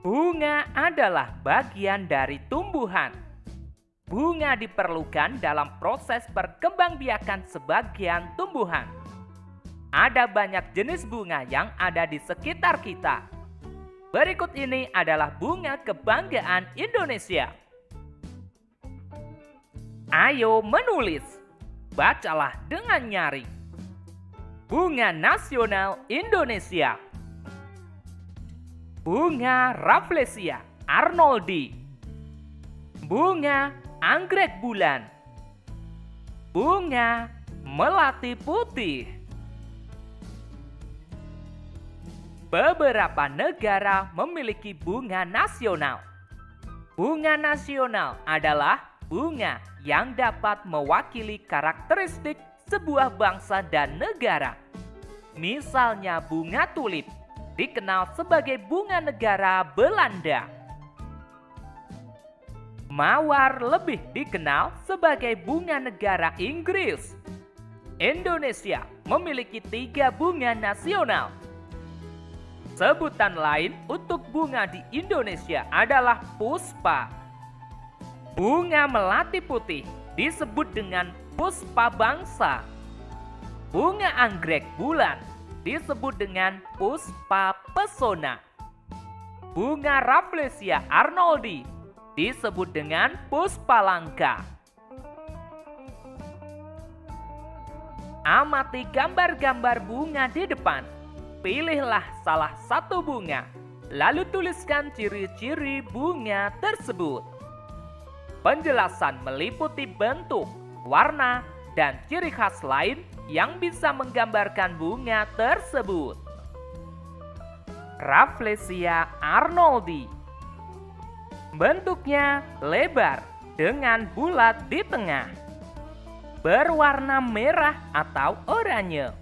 Bunga adalah bagian dari tumbuhan. Bunga diperlukan dalam proses perkembangbiakan sebagian tumbuhan. Ada banyak jenis bunga yang ada di sekitar kita. Berikut ini adalah bunga kebanggaan Indonesia. Ayo menulis. Bacalah dengan nyaring. Bunga nasional Indonesia. Bunga Rafflesia arnoldi. Bunga anggrek bulan. Bunga melati putih. Beberapa negara memiliki bunga nasional. Bunga nasional adalah bunga yang dapat mewakili karakteristik sebuah bangsa dan negara. Misalnya bunga tulip dikenal sebagai bunga negara Belanda. Mawar lebih dikenal sebagai bunga negara Inggris. Indonesia memiliki 3 bunga nasional. Sebutan lain untuk bunga di Indonesia adalah puspa. Bunga melati putih disebut dengan puspa bangsa. Bunga anggrek bulan disebut dengan puspa pesona. Bunga Rafflesia arnoldi disebut dengan puspa langka. Amati gambar-gambar bunga di depan. Pilihlah salah satu bunga, lalu tuliskan ciri-ciri bunga tersebut. Penjelasan meliputi bentuk, warna, dan ciri khas lain yang bisa menggambarkan bunga tersebut. Rafflesia arnoldi. Bentuknya lebar dengan bulat di tengah. Berwarna merah atau oranye.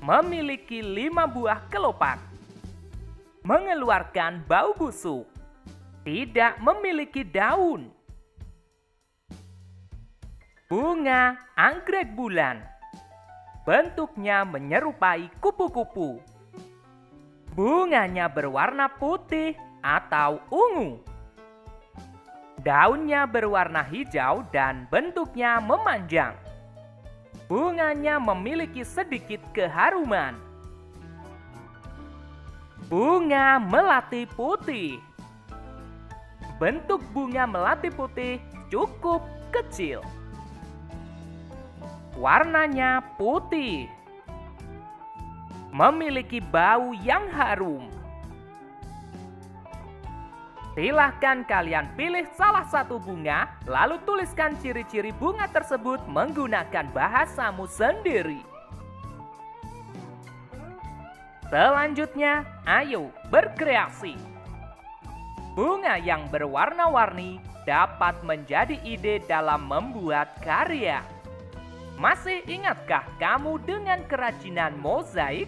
Memiliki 5 buah kelopak. Mengeluarkan bau busuk. Tidak memiliki daun. Bunga anggrek bulan. Bentuknya menyerupai kupu-kupu. Bunganya berwarna putih atau ungu. Daunnya berwarna hijau dan bentuknya memanjang. Bunganya memiliki sedikit keharuman. Bunga melati putih. Bentuk bunga melati putih cukup kecil. Warnanya putih. Memiliki bau yang harum. Silahkan kalian pilih salah satu bunga, lalu tuliskan ciri-ciri bunga tersebut menggunakan bahasamu sendiri. Selanjutnya, ayo berkreasi. Bunga yang berwarna-warni dapat menjadi ide dalam membuat karya. Masih ingatkah kamu dengan kerajinan mozaik?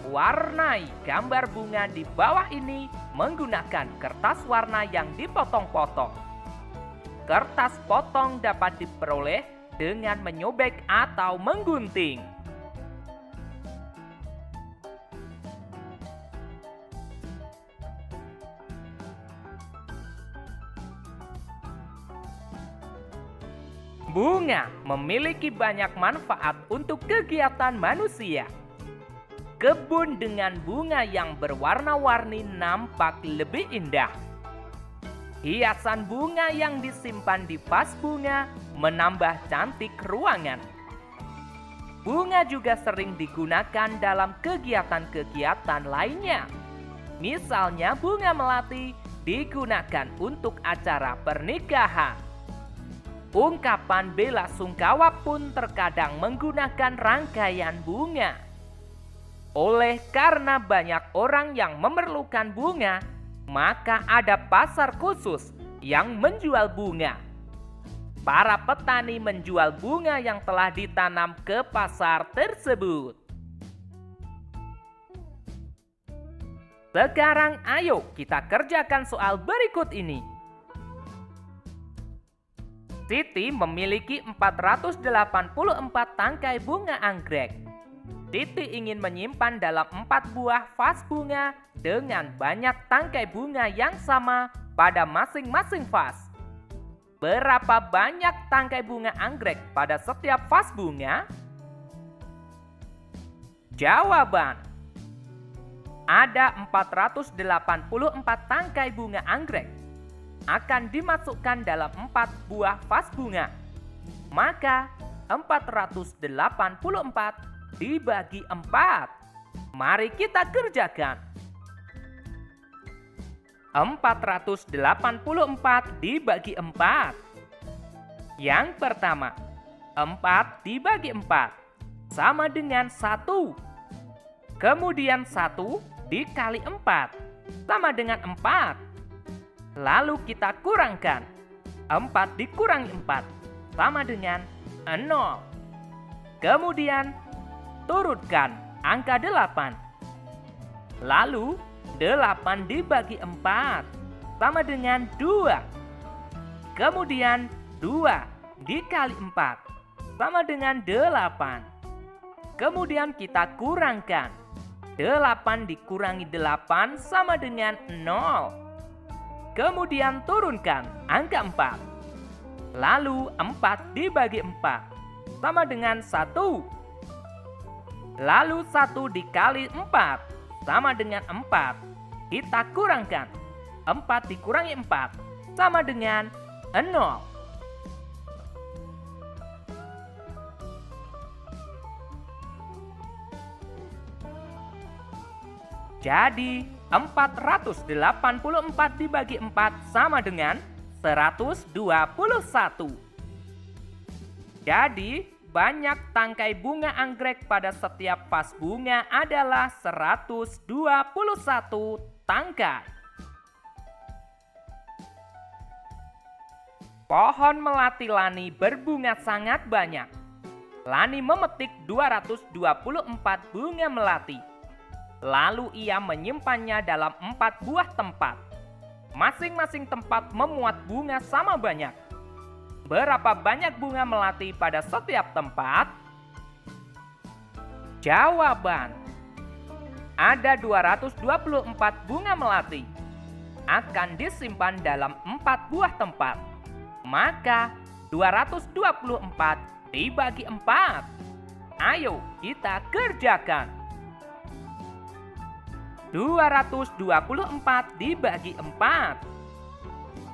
Warnai gambar bunga di bawah ini menggunakan kertas warna yang dipotong-potong. Kertas potong dapat diperoleh dengan menyobek atau menggunting. Bunga memiliki banyak manfaat untuk kegiatan manusia. Kebun dengan bunga yang berwarna-warni nampak lebih indah. Hiasan bunga yang disimpan di vas bunga menambah cantik ruangan. Bunga juga sering digunakan dalam kegiatan-kegiatan lainnya. Misalnya bunga melati digunakan untuk acara pernikahan. Ungkapan bela sungkawa pun terkadang menggunakan rangkaian bunga. Oleh karena banyak orang yang memerlukan bunga, maka ada pasar khusus yang menjual bunga. Para petani menjual bunga yang telah ditanam ke pasar tersebut. Sekarang ayo kita kerjakan soal berikut ini. Siti memiliki 484 tangkai bunga anggrek. Titi ingin menyimpan dalam 4 buah vas bunga dengan banyak tangkai bunga yang sama pada masing-masing vas. Berapa banyak tangkai bunga anggrek pada setiap vas bunga? Jawaban: ada 484 tangkai bunga anggrek akan dimasukkan dalam 4 buah vas bunga. Maka 484 dibagi 4. Mari kita kerjakan. 484 dibagi 4. Yang pertama, 4 dibagi 4 sama dengan 1. Kemudian 1 dikali 4 sama dengan 4. Lalu kita kurangkan. 4 dikurangi 4 sama dengan 0. Kemudian turutkan angka 8. Lalu 8 dibagi 4 sama dengan 2. Kemudian 2 dikali 4 sama dengan 8. Kemudian kita kurangkan. 8 dikurangi 8 sama dengan 0. Kemudian turunkan angka 4. Lalu 4 dibagi 4 sama dengan 1. Lalu 1 dikali 4 sama dengan 4. Kita kurangkan. 4 dikurangi 4 sama dengan 0. Jadi 484 dibagi 4 sama dengan 121. Jadi banyak tangkai bunga anggrek pada setiap vas bunga adalah 121 tangkai. Pohon melati Lani berbunga sangat banyak. Lani memetik 224 bunga melati. Lalu ia menyimpannya dalam 4 buah tempat. Masing-masing tempat memuat bunga sama banyak. Berapa banyak bunga melati pada setiap tempat? Jawaban: ada 224 bunga melati. Akan disimpan dalam 4 buah tempat. Maka 224 dibagi 4. Ayo kita kerjakan. 224 dibagi 4.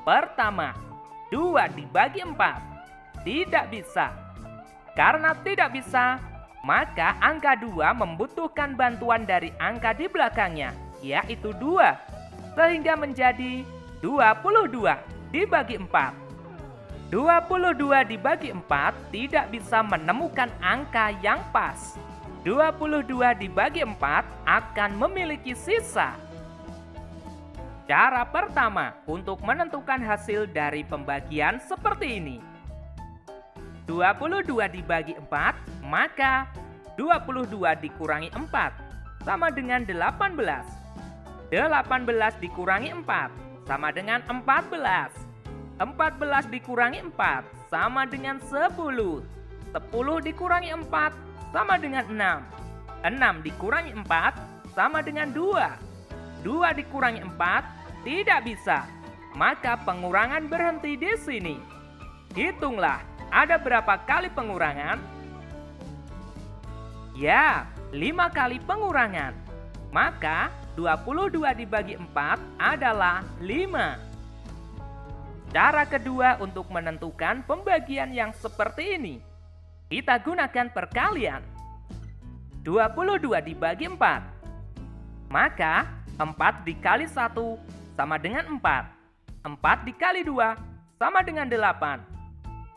Pertama, 2 dibagi 4. Tidak bisa. Karena tidak bisa, maka angka 2 membutuhkan bantuan dari angka di belakangnya, yaitu 2. Sehingga menjadi 22 dibagi 4. 22 dibagi 4 tidak bisa menemukan angka yang pas. 22 dibagi 4 akan memiliki sisa. Cara pertama untuk menentukan hasil dari pembagian seperti ini. 22 dibagi 4, maka 22 dikurangi 4 sama dengan 18. 18 dikurangi 4 sama dengan 14. 14 dikurangi 4 sama dengan 10. 10 dikurangi 4 sama dengan 6. 6 dikurangi 4 sama dengan 2. 2 dikurangi 4 tidak bisa. Maka pengurangan berhenti di sini. Hitunglah, ada berapa kali pengurangan? Ya, 5 kali pengurangan. Maka 22 dibagi 4 adalah 5. Cara kedua untuk menentukan pembagian yang seperti ini. Kita gunakan perkalian. 22 dibagi 4. Maka 4 dikali 1 sama dengan 4. 4 dikali 2 sama dengan 8.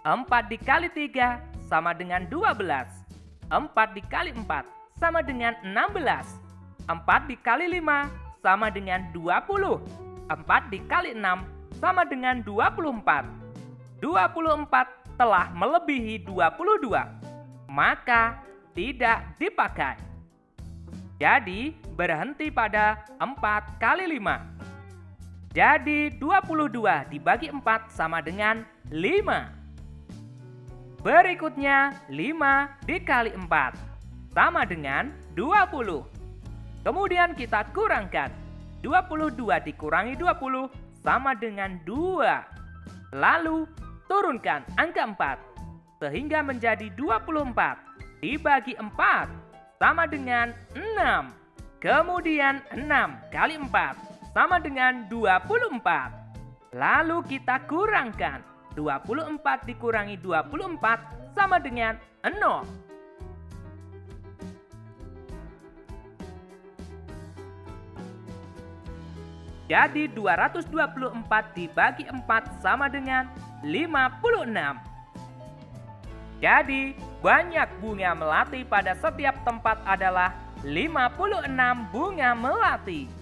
4 dikali 3 sama dengan 12. 4 dikali 4 sama dengan 16. 4 dikali 5 sama dengan 20. 4 dikali 6 sama dengan 24. 24 telah melebihi 22, maka tidak dipakai. Jadi berhenti pada 4 kali 5. Jadi 22 dibagi 4 sama dengan 5. Berikutnya 5 dikali 4. sama dengan 20. Kemudian kita kurangkan. 22 dikurangi 20 sama dengan 2. Lalu turunkan angka 4 sehingga menjadi 24 dibagi 4 sama dengan 6. Kemudian 6 kali 4 sama dengan 24. Lalu kita kurangkan. 24 dikurangi 24 sama dengan 0. Jadi 224 dibagi 4 sama dengan 56. Jadi banyak bunga melati pada setiap tempat adalah 56 bunga melati.